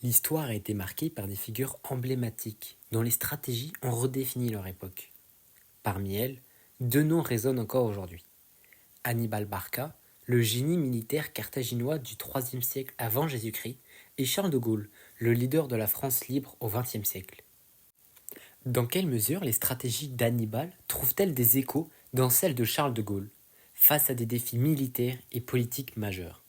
L'histoire a été marquée par des figures emblématiques dont les stratégies ont redéfini leur époque. Parmi elles, deux noms résonnent encore aujourd'hui. Hannibal Barca, le génie militaire carthaginois du IIIe siècle avant Jésus-Christ, et Charles de Gaulle, le leader de la France libre au XXe siècle. Dans quelle mesure les stratégies d'Hannibal trouvent-elles des échos dans celles de Charles de Gaulle, face à des défis militaires et politiques majeurs?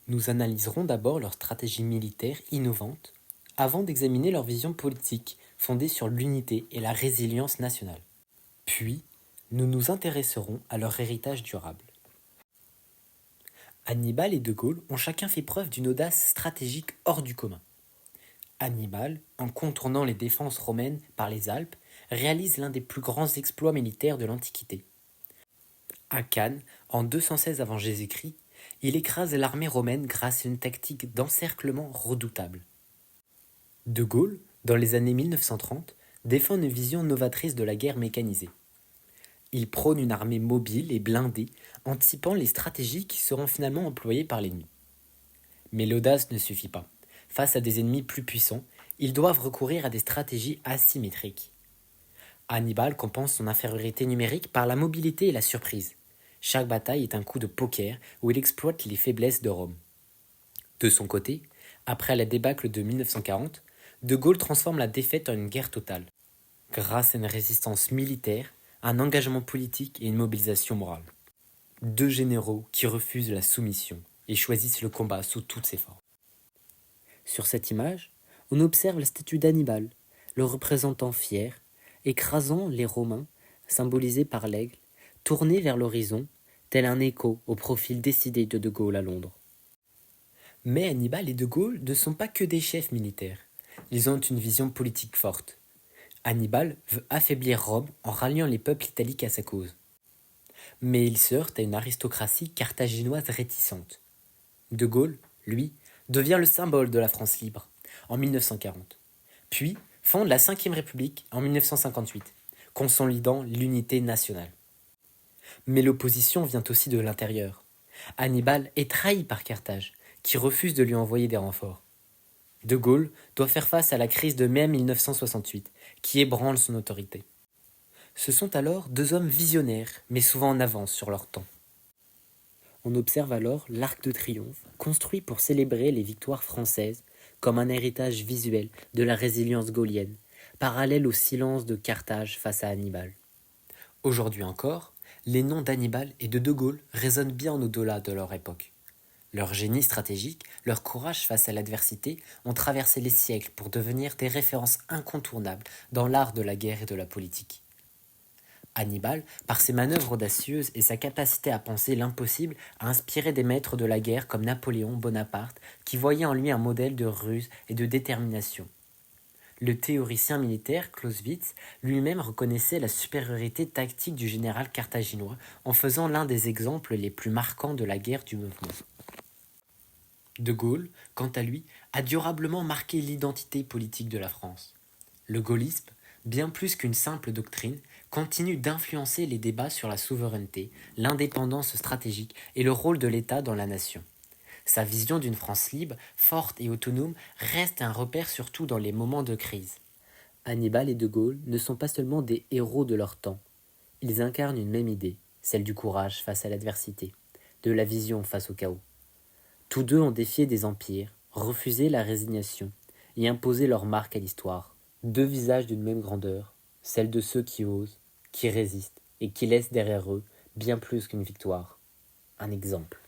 Nous analyserons d'abord leur stratégie militaire innovante, avant d'examiner leur vision politique fondée sur l'unité et la résilience nationale. Puis, nous nous intéresserons à leur héritage durable. Hannibal et de Gaulle ont chacun fait preuve d'une audace stratégique hors du commun. Hannibal, en contournant les défenses romaines par les Alpes, réalise l'un des plus grands exploits militaires de l'Antiquité. À Cannes, en 216 avant Jésus-Christ, il écrase l'armée romaine grâce à une tactique d'encerclement redoutable. De Gaulle, dans les années 1930, défend une vision novatrice de la guerre mécanisée. Il prône une armée mobile et blindée, anticipant les stratégies qui seront finalement employées par l'ennemi. Mais l'audace ne suffit pas. Face à des ennemis plus puissants, ils doivent recourir à des stratégies asymétriques. Hannibal compense son infériorité numérique par la mobilité et la surprise. Chaque bataille est un coup de poker où il exploite les faiblesses de Rome. De son côté, après la débâcle de 1940, de Gaulle transforme la défaite en une guerre totale, grâce à une résistance militaire, un engagement politique et une mobilisation morale. Deux généraux qui refusent la soumission et choisissent le combat sous toutes ses formes. Sur cette image, on observe la statue d'Hannibal, le représentant fier, écrasant les Romains, symbolisés par l'aigle, tourné vers l'horizon, tel un écho au profil décidé de Gaulle à Londres. Mais Hannibal et de Gaulle ne sont pas que des chefs militaires. Ils ont une vision politique forte. Hannibal veut affaiblir Rome en ralliant les peuples italiques à sa cause. Mais il se heurte à une aristocratie carthaginoise réticente. De Gaulle, lui, devient le symbole de la France libre en 1940, puis fonde la Ve République en 1958, consolidant l'unité nationale. Mais l'opposition vient aussi de l'intérieur. Hannibal est trahi par Carthage, qui refuse de lui envoyer des renforts. De Gaulle doit faire face à la crise de mai 1968, qui ébranle son autorité. Ce sont alors deux hommes visionnaires, mais souvent en avance sur leur temps. On observe alors l'Arc de Triomphe, construit pour célébrer les victoires françaises, comme un héritage visuel de la résilience gaulienne, parallèle au silence de Carthage face à Hannibal. Aujourd'hui encore, les noms d'Hannibal et de Gaulle résonnent bien au-delà de leur époque. Leur génie stratégique, leur courage face à l'adversité ont traversé les siècles pour devenir des références incontournables dans l'art de la guerre et de la politique. Hannibal, par ses manœuvres audacieuses et sa capacité à penser l'impossible, a inspiré des maîtres de la guerre comme Napoléon Bonaparte, qui voyaient en lui un modèle de ruse et de détermination. Le théoricien militaire Clausewitz lui-même reconnaissait la supériorité tactique du général carthaginois en faisant l'un des exemples les plus marquants de la guerre du mouvement. De Gaulle, quant à lui, a durablement marqué l'identité politique de la France. Le gaullisme, bien plus qu'une simple doctrine, continue d'influencer les débats sur la souveraineté, l'indépendance stratégique et le rôle de l'État dans la nation. Sa vision d'une France libre, forte et autonome reste un repère surtout dans les moments de crise. Hannibal et de Gaulle ne sont pas seulement des héros de leur temps. Ils incarnent une même idée, celle du courage face à l'adversité, de la vision face au chaos. Tous deux ont défié des empires, refusé la résignation et imposé leur marque à l'histoire. Deux visages d'une même grandeur, celle de ceux qui osent, qui résistent et qui laissent derrière eux bien plus qu'une victoire, un exemple.